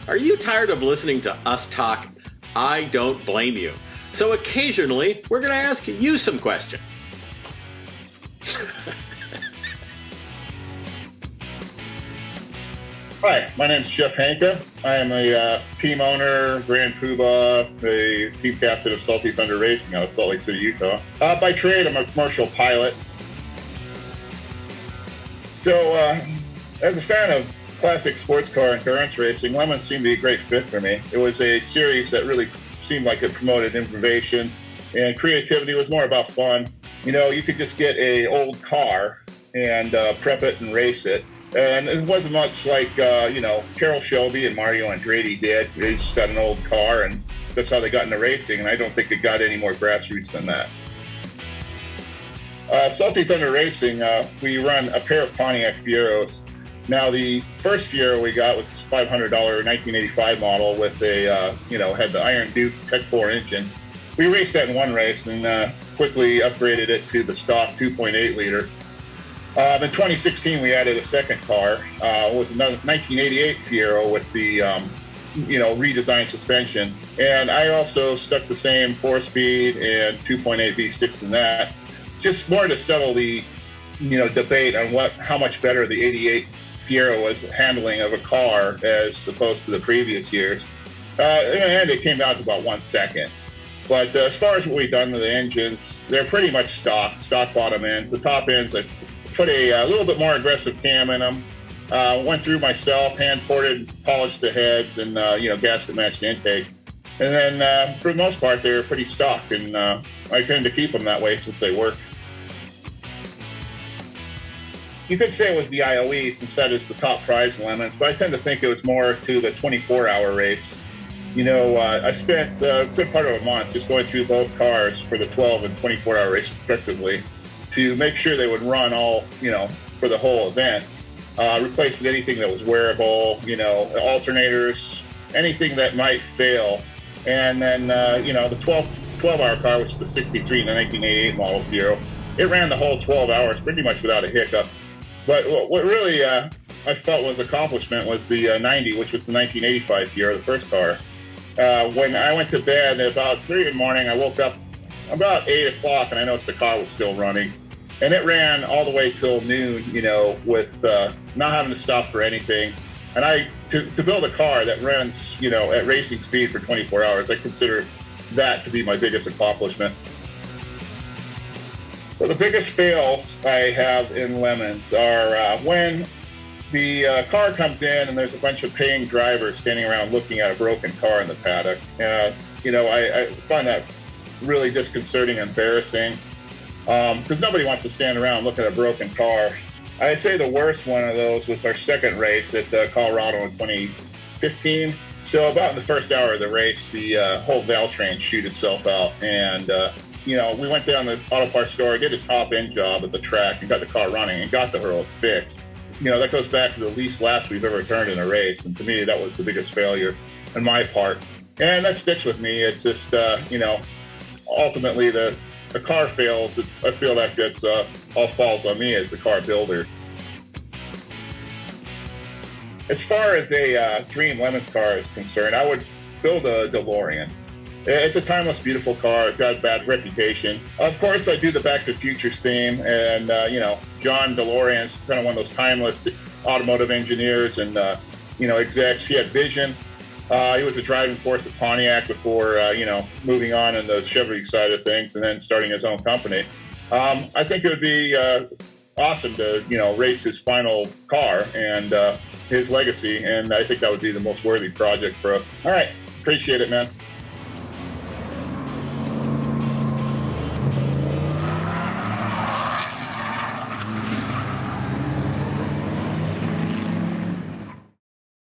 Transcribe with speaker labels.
Speaker 1: Are you tired of listening to us talk? I don't blame you. So occasionally, we're going to ask you some questions.
Speaker 2: Hi, my name's Jeff Hanka. I am a team owner, Grand Poobah, the team captain of Salty Thunder Racing out of Salt Lake City, Utah. By trade, I'm a commercial pilot. So, as a fan of classic sports car endurance racing, Lemons seemed to be a great fit for me. It was a series that really seemed like it promoted innovation, and creativity was more about fun. You know, you could just get an old car and prep it and race it. And it wasn't much like, Carroll Shelby and Mario Andretti did. They just got an old car, and that's how they got into racing, and I don't think it got any more grassroots than that. Salty Thunder Racing, we run a pair of Pontiac Fieros. Now, the first Fiero we got was $500 1985 model with a, had the Iron Duke Tech 4 engine. We raced that in one race and quickly upgraded it to the stock 2.8 liter. In 2016, we added a second car. It was another 1988 Fiero with the, redesigned suspension. And I also stuck the same 4-speed and 2.8 V6 in that, just more to settle the, debate on how much better the 88 Fiero was handling of a car as opposed to the previous years. And it came down to about 1 second. But as far as what we've done with the engines, they're pretty much stock bottom ends. The top ends, I put a little bit more aggressive cam in them. Went through myself, hand-ported, polished the heads, and, gasket-matched intakes. And then, for the most part, they're pretty stock, and I tend to keep them that way since they work. You could say it was the IOE since that is the top prize in Lemons, but I tend to think it was more to the 24-hour race. I spent a good part of a month just going through both cars for the 12 and 24-hour race effectively to make sure they would run all, for the whole event. Replacing anything that was wearable, alternators, anything that might fail. And then, the 12-hour car, which is the 63 and the 1988 model Fiero, it ran the whole 12 hours pretty much without a hiccup. But what really I felt was accomplishment was the 90, which was the 1985 Fiero, the first car. When I went to bed at about 3 in the morning, I woke up about 8 o'clock, and I noticed the car was still running. And it ran all the way till noon, with not having to stop for anything. And to build a car that runs, at racing speed for 24 hours, I consider that to be my biggest accomplishment. Well, the biggest fails I have in Lemons are when the car comes in and there's a bunch of paying drivers standing around looking at a broken car in the paddock. I find that really disconcerting and embarrassing because nobody wants to stand around looking at a broken car. I'd say the worst one of those was our second race at Colorado in 2015. So about in the first hour of the race, the whole valve train shoot itself out. And, we went down to the auto parts store, did a top-end job at the track and got the car running and got the heroic fix. That goes back to the least laps we've ever turned in a race. And to me, that was the biggest failure on my part. And that sticks with me. It's just, ultimately the car fails. I feel like that's all falls on me as the car builder. As far as a dream Lemons car is concerned, I would build a DeLorean. It's a timeless, beautiful car. It's got a bad reputation. Of course, I do the Back to the Future theme, and, John DeLorean is kind of one of those timeless automotive engineers and, execs. He had vision. He was a driving force at Pontiac before, moving on in the Chevy side of things and then starting his own company. I think it would be awesome to, race his final car and his legacy, and I think that would be the most worthy project for us. All right. Appreciate it, man.